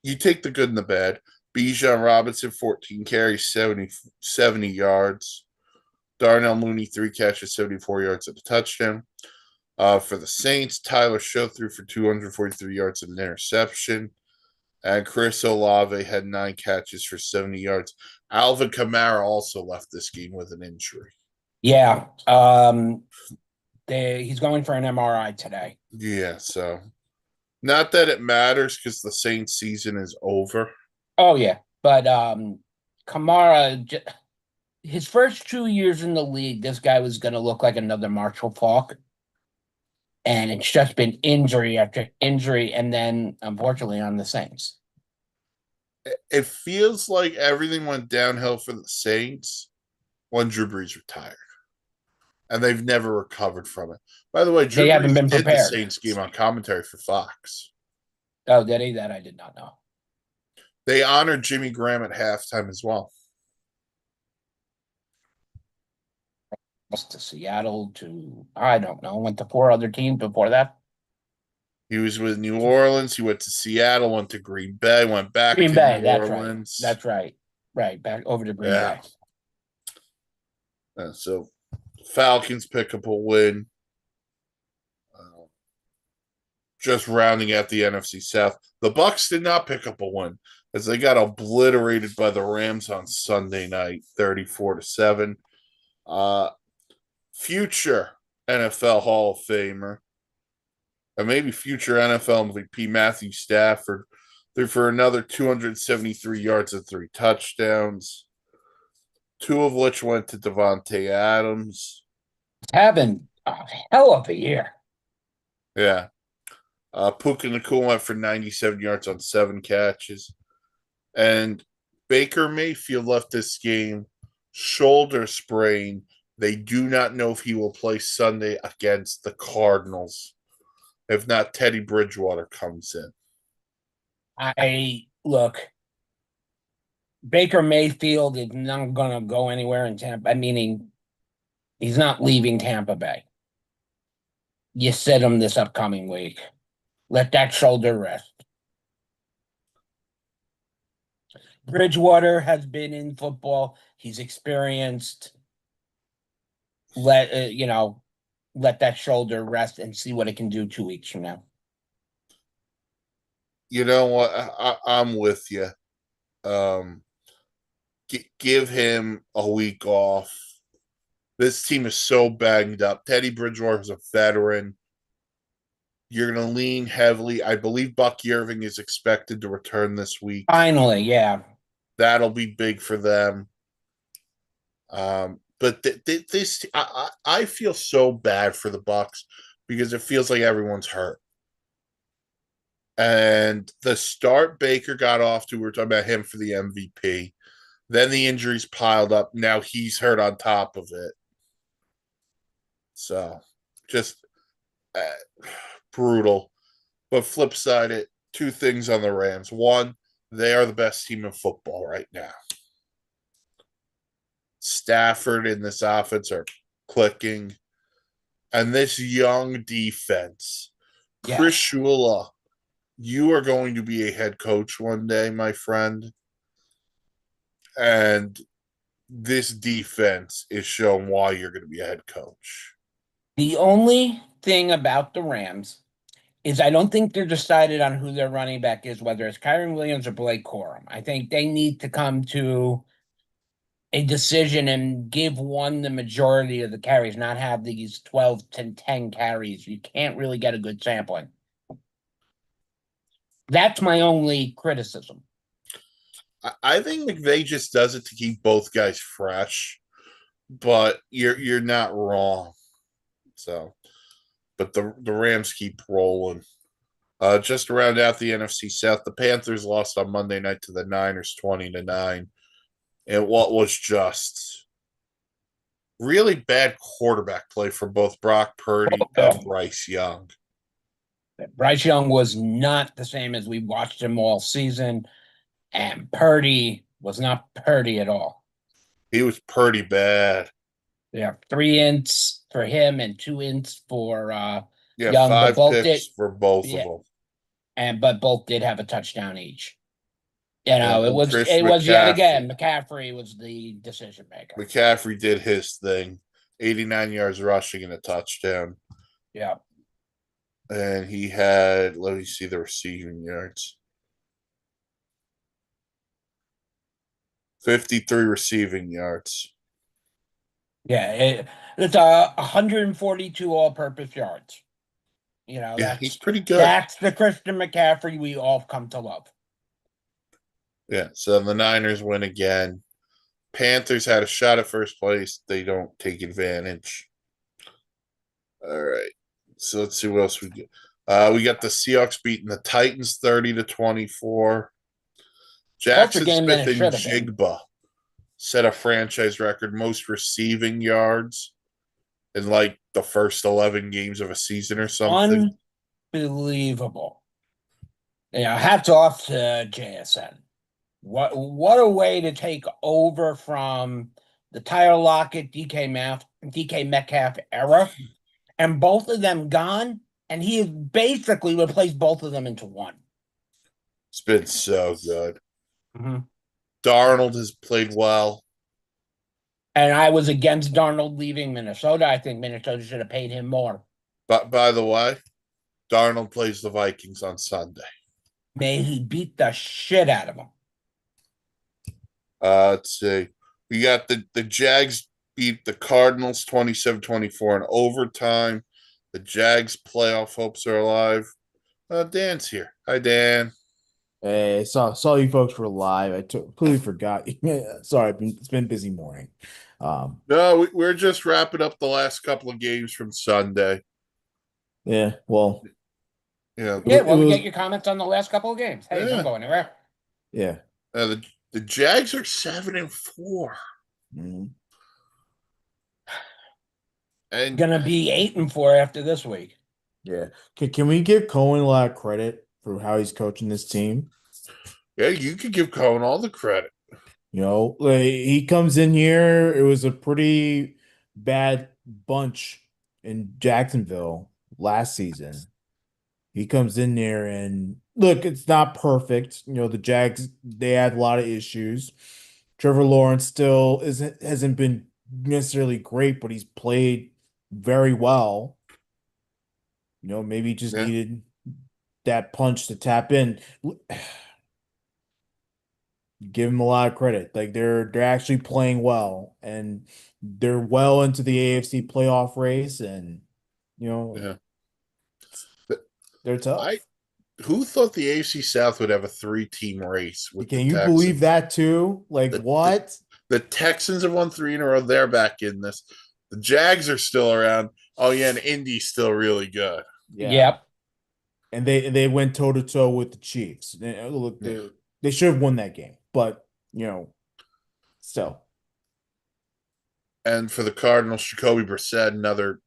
You take the good and the bad. Bijan Robinson, 14 carries, 70 yards. Darnell Mooney, 3 catches, 74 yards, and a touchdown. For the Saints, Tyler Show threw for 243 yards and an interception. And Chris Olave had 9 catches for 70 yards. Alvin Kamara also left this game with an injury. Yeah. He's going for an MRI today. Yeah, so not that it matters because the Saints season is over. Oh yeah, but Kamara, his first 2 years in the league, this guy was going to look like another Marshall Faulk, and it's just been injury after injury, and then unfortunately on the Saints. It feels like everything went downhill for the Saints when Drew Brees retired, and they've never recovered from it. By the way, They Drew haven't Brees been did the prepared. Saints game on commentary for Fox. Oh, did he? That I did not know. They honored Jimmy Graham at halftime as well. To Seattle, to I don't know, went to 4 other teams before that. He was with New Orleans. He went to Seattle, went to Green Bay, went back Green to Bay, New that's right. Orleans. That's right. Right, back over to Green Yeah. Bay. So Falcons pick up a win. Just rounding out the NFC South. The Bucks did not pick up a win as they got obliterated by the Rams on Sunday night, 34-7. Future NFL Hall of Famer and maybe future NFL MVP Matthew Stafford threw for another 273 yards and 3 touchdowns, 2 of which went to Davante Adams. Having a hell of a year. Yeah. Puka Nacua went for 97 yards on 7 catches. And Baker Mayfield left this game shoulder sprain. They do not know if he will play Sunday against the Cardinals. If not, Teddy Bridgewater comes in. I look, Baker Mayfield is not going to go anywhere in Tampa. Meaning, he's not leaving Tampa Bay. You sit him this upcoming week. Let that shoulder rest. Bridgewater has been in football. He's experienced. Let let that shoulder rest and see what it can do 2 weeks from now. You know what? I'm with you. Give him a week off. This team is so banged up. Teddy Bridgewater is a veteran. You're going to lean heavily. I believe Bucky Irving is expected to return this week. Finally, yeah. That'll be big for them. But this, I feel so bad for the Bucks because it feels like everyone's hurt. And the start Baker got off to, we were talking about him for the MVP. Then the injuries piled up. Now he's hurt on top of it. So just brutal. But flip side it, 2 things on the Rams. One, they are the best team in football right now. Stafford and this offense are clicking. And this young defense, Yes. Chris Shula, you are going to be a head coach one day, my friend. And this defense is showing why you're going to be a head coach. The only thing about the Rams is I don't think they're decided on who their running back is, whether it's Kyren Williams or Blake Corum. I think they need to come to a decision and give one the majority of the carries, not have these 12 to 10 carries. You can't really get a good sampling. That's my only criticism. I think McVay just does it to keep both guys fresh, but you're not wrong. So, but the Rams keep rolling. Just to round out the NFC South, the Panthers lost on Monday night to the Niners 20-9. And what was just really bad quarterback play for both Brock Purdy and Bryce Young. Bryce Young was not the same as we watched him all season, and Purdy was not Purdy at all. He was pretty bad. Yeah, 3 ints for him and 2 ints for Yeah, Young. 5 picks for both of them. But both did have a touchdown each. It was McCaffrey. yet again McCaffrey was the decision maker. McCaffrey did his thing, 89 yards rushing and a touchdown. Yeah, and he had, let me see the receiving yards. 53 receiving yards. Yeah, it's 142 all-purpose yards. You know, Yeah, he's that's pretty good. that's the Christian McCaffrey we all come to love. Yeah, so the Niners win again. Panthers had a shot at first place. They don't take advantage. All right. So let's see what else we get. We got the Seahawks beating the Titans 30-24. Closer Jackson game than Smith it and should have been. Jigba set a franchise record most receiving yards in like the first 11 games of a season or something. Unbelievable. Hats off to JSN. What a way to take over from the Tyler Lockett, DK Metcalf era, and both of them gone, and he has basically replaced both of them into one. It's been so good. Mm-hmm. Darnold has played well. And I was against Darnold leaving Minnesota. I think Minnesota should have paid him more. But by the way, Darnold plays the Vikings on Sunday. May he beat the shit out of him. Let's see. We got the Jags beat the Cardinals 27-24 in overtime. The Jags playoff hopes are alive. Dan's here. Hi, Dan. Hey, saw you folks were live. I completely forgot. Sorry, it's been a busy morning. No, we're just wrapping up the last couple of games from Sunday. Yeah, well, Yeah, Yeah, it we was, get your comments on the last couple of games. Hey, Yeah. don't go anywhere. yeah. the Jags are 7-4, Mhm. and Gonna be 8-4 after this week. Yeah. Can we give Cohen a lot of credit for how he's coaching this team? yeah, you could give Cohen all the credit. You know, like he comes in here, it was a pretty bad bunch in Jacksonville last season. He comes in there and look, it's not perfect. You know, the Jags, they had a lot of issues. Trevor Lawrence still hasn't been necessarily great, but he's played very well. You know, maybe he just Yeah. needed that punch to tap in. Give him a lot of credit. Like they're actually playing well and they're well into the AFC playoff race and you know Yeah. they're tough. Who thought the AFC South would have a 3-team race with Can the you Texans? believe that too? Like The- what? The Texans have won 3 in a row. They're back in this. The Jags are still around. Oh yeah, and Indy's still really good. Yeah. Yep. And they went toe to toe with the Chiefs. Look, they should have won that game, but you know, still. And for the Cardinals, Jacoby Brissett, another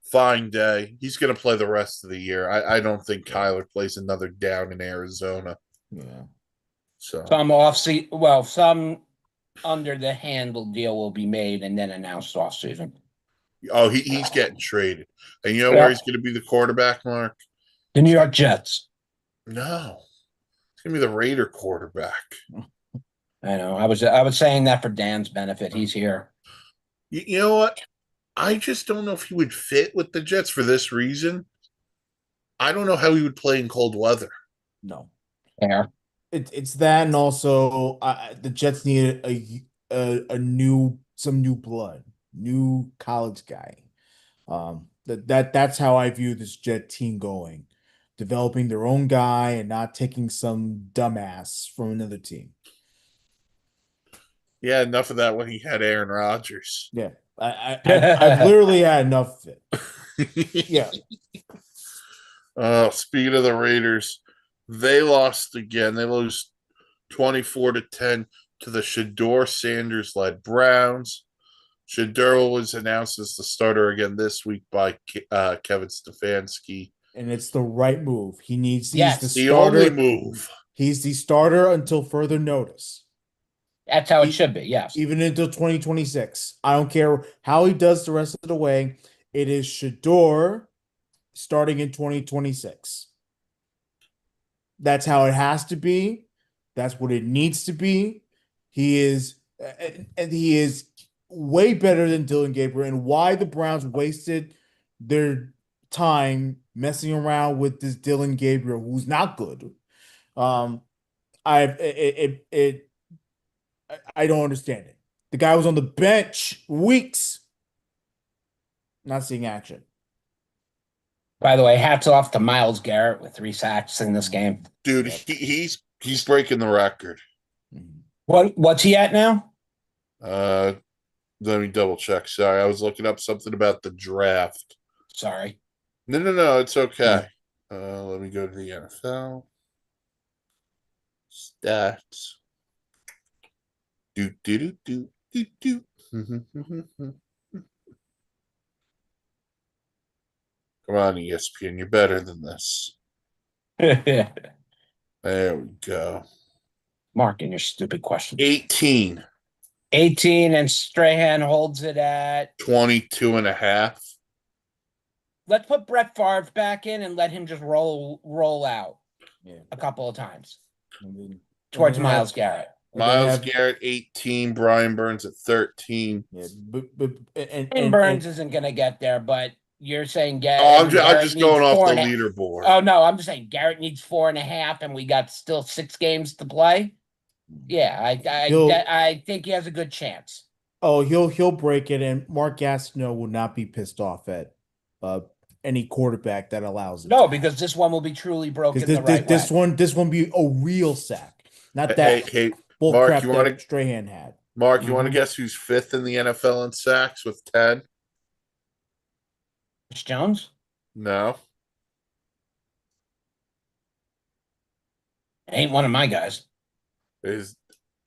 fine day. He's going to play the rest of the year. I don't think Kyler plays another down in Arizona. Yeah. So some under the handle deal will be made and then announced off season. he's getting traded. And you know Yep. where he's going to be the quarterback, Mark? The New York Jets. No. It's going to be the Raider quarterback. I know. I was saying that for Dan's benefit. He's here. You know what? I just don't know if he would fit with the Jets for this reason. I don't know how he would play in cold weather. No. There. It's that, and also the Jets needed some new blood, new college guy. That's how I view this Jet team going, developing their own guy and not taking some dumbass from another team. Yeah, enough of that when he had Aaron Rodgers. Yeah, I've literally had enough of it. Yeah. Speaking of the Raiders, they lost again. They lose 24-10 to the Shedeur Sanders led Browns. Shedeur was announced as the starter again this week by Kevin Stefanski. And it's the right move. He's Yes. the The starter. only move. He's the starter until further notice. That's how it should be. Yes. Even until 2026. I don't care how he does the rest of the way. It is Shedeur starting in 2026. That's how it has to be. That's what it needs to be. He is way better than Dylan Gabriel. And why the Browns wasted their time messing around with this Dylan Gabriel, who's not good. I don't understand it. The guy was on the bench weeks, not seeing action. By the way, hats off to Miles Garrett with 3 sacks in this game. Dude, Yep. he's breaking the record. Mhm. What's he at now? Let me double check. Sorry, I was looking up something about the draft. Sorry. No, it's okay. Let me go to the NFL stats. Do. Come on, ESPN, you're better than this. There we go. Mark, in your stupid question. 18, 18, and Strahan holds it at. 22 and a half. Let's put Brett Favre back in and let him just roll out Yeah. a couple of times And then- towards and then Miles have- Garrett. and then Miles have- Garrett 18, Brian Burns at 13. Yeah, but And Burns isn't going to get there, but you're saying I'm Garrett just needs going off the 4.5. leaderboard. Oh, no, I'm just saying Garrett needs 4.5, and we got still 6 games to play. Yeah, I think he has a good chance. Oh, he'll break it, and Mark Gastineau will not be pissed off at any quarterback that allows it. No, to because this one will be truly broken because the right way. this one be a real sack, not that Hey, bull Mark, crap you wanna- that Strahan had. Mark, you want to Mhm. guess who's fifth in the NFL in sacks with 10? Chris Jones? No. Ain't one of my guys. Is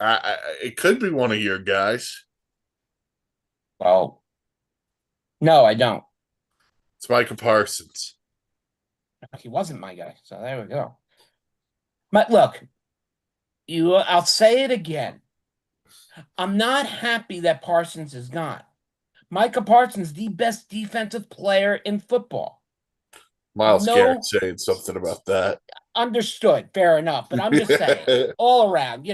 it could be one of your guys. Well, no, I don't. It's Micah Parsons. He wasn't my guy, so there we go. But look, I'll say it again. I'm not happy that Parsons is gone. Micah Parsons, the best defensive player in football. Miles No. Garrett saying something about that. Understood, fair enough. But I'm just saying, all around,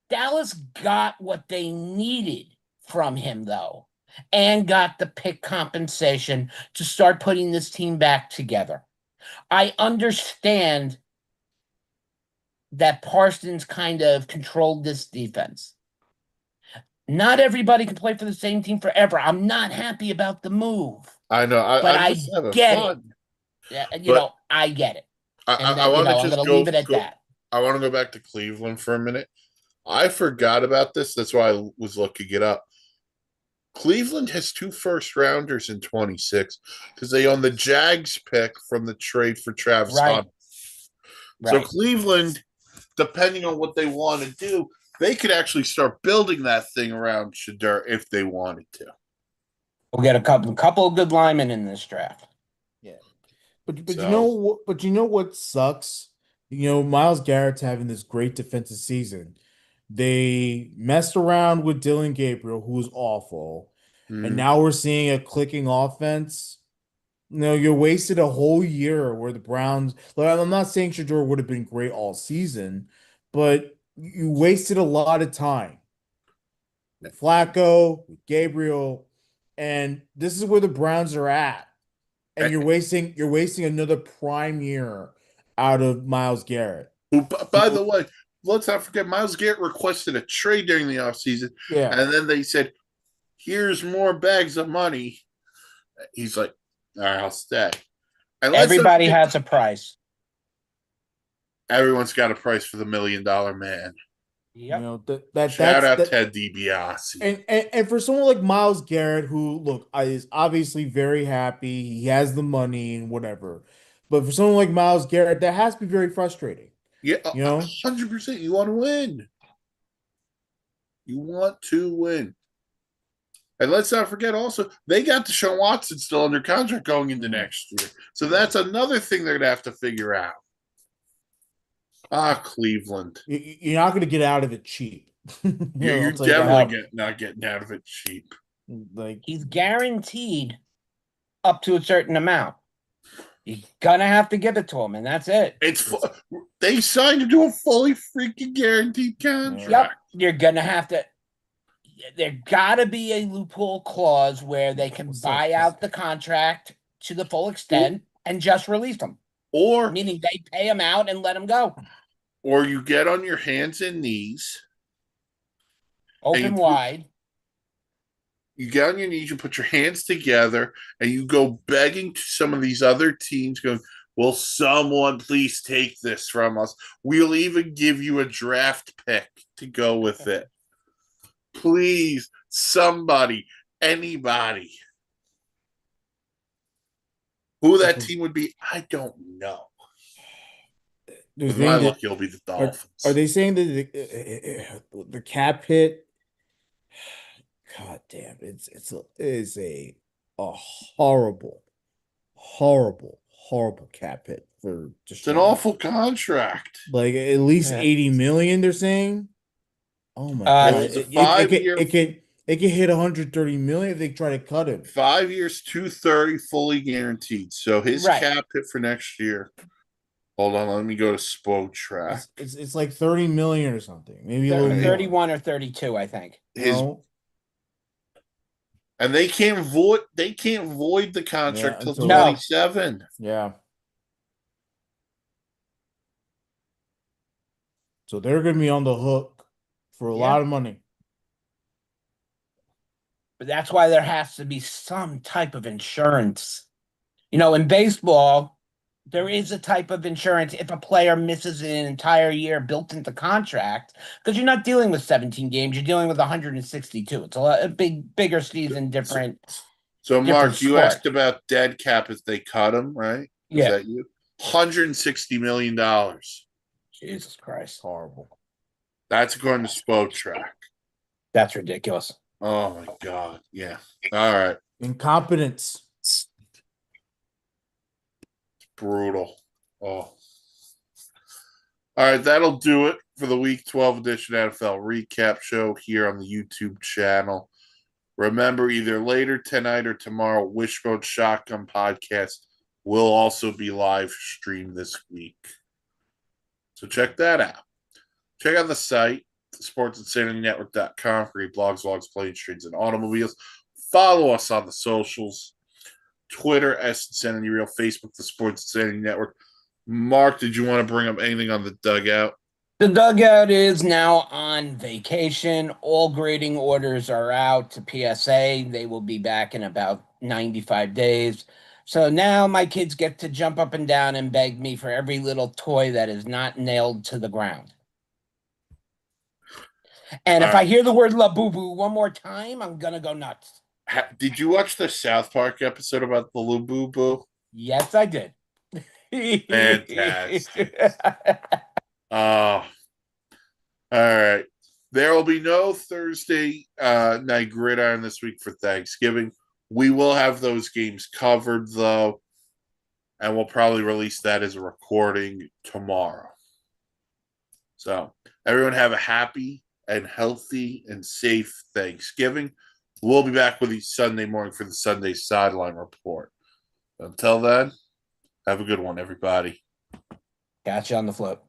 Dallas got what they needed from him, though, and got the pick compensation to start putting this team back together. I understand that Parsons kind of controlled this defense. Not everybody can play for the same team forever. I'm not happy about the move. I know. But I'm I just having get it. fun. Yeah, But- I get it. And I then, want to I'm just going to go. leave it at that. I want to go back to Cleveland for a minute. I forgot about this. That's why I was looking it up. Cleveland has 2 first-rounders in 26 because they own the Jags pick from the trade for Travis Right. Hunter. So Right. Cleveland, depending on what they want to do, they could actually start building that thing around Shedeur if they wanted to. We'll get a couple of good linemen in this draft. But So- you know what? But you know what sucks? Miles Garrett's having this great defensive season. They messed around with Dylan Gabriel, who was awful, and now we're seeing a clicking offense. You wasted a whole year where the Browns. Like, I'm not saying Shedeur would have been great all season, but you wasted a lot of time. With Flacco, with Gabriel, and this is where the Browns are at. And you're wasting another prime year out of Miles Garrett. Who, by the way, let's not forget, Miles Garrett requested a trade during the offseason, Yeah. and then they said, here's more bags of money. He's like, all right, I'll stay. And let's not Everybody forget, has a price. everyone's got a price for the $1 million man. Yep. Shout out that, Ted DiBiase. and for someone like Miles Garrett, who is obviously very happy, he has the money and whatever. But for someone like Miles Garrett, that has to be very frustrating. Yeah, 100%. You want to win. You want to win. And let's not forget also, they got Deshaun Watson still under contract going into next year. So that's another thing they're going to have to figure out. Cleveland. You're not going to get out of it cheap. You're I'll tell you that. definitely not getting out of it cheap. Like, He's guaranteed up to a certain amount. You're going to have to give it to him, and that's it. They signed him to a fully freaking guaranteed contract. Yep. You're going to have to. There got to be a loophole clause where they can buy out the contract to the full extent and just release him. Or Meaning they pay him out and let him go. or you get on your hands and knees Open wide. You get on your knees, you put your hands together, and you go begging to some of these other teams, going, "Will someone please take this from us? We'll even give you a draft pick to go with it. Please, somebody, anybody." Who that team would be, I don't know. They're With my saying that- luck, it'll be the Dolphins. Are they saying that the cap hit? God damn, it's a horrible, horrible, horrible cap hit for It's an awful contract. like at least Yeah. 80 million. They're saying. Oh my Uh, god! It's a 5-year. It can hit 130 million if they try to cut him. 5 years, 230, fully guaranteed. So his Right. cap hit for next year. Hold on, let me go to Spotrac. It's like 30 million or something, maybe a little more. 31 or 32, I think. No. And they can't void the contract Yeah, till until- 27. Yeah. So they're gonna be on the hook for a Yeah. lot of money. But that's why there has to be some type of insurance. In baseball, there is a type of insurance if a player misses an entire year built into contract, because you're not dealing with 17 games, you're dealing with 162. It's a bigger season, different. So, Mark, you sport. asked about dead cap if they cut him, right? Is Yeah. that you? $160 million. Jesus Christ. Horrible. That's according to Spotrac. That's ridiculous. Oh my God. Yeah. All right. Incompetence. Brutal. Oh. All right, that'll do it for the Week 12 edition NFL recap show here on the YouTube channel. Remember, either later tonight or tomorrow, Wishbone Shotgun Podcast will also be live streamed this week. So check that out. Check out the site, sportsinsanitynetwork.com for your blogs, vlogs, planes, trains, and automobiles. Follow us on the socials. Twitter, Insanity Real, Facebook, the Sports Insanity Network. Mark, did you want to bring up anything on the dugout? The dugout is now on vacation. All grading orders are out to PSA. They will be back in about 95 days. So now my kids get to jump up and down and beg me for every little toy that is not nailed to the ground. And if I hear the word La Boo Boo one more time, I'm going to go nuts. Did you watch the South Park episode about the Lou Boo Boo? Yes, I did. Fantastic. All right. There will be no Thursday night gridiron this week for Thanksgiving. We will have those games covered, though, and we'll probably release that as a recording tomorrow. So, everyone have a happy and healthy and safe Thanksgiving. We'll be back with you Sunday morning for the Sunday Sideline Report. Until then, have a good one, everybody. Got you on the flip.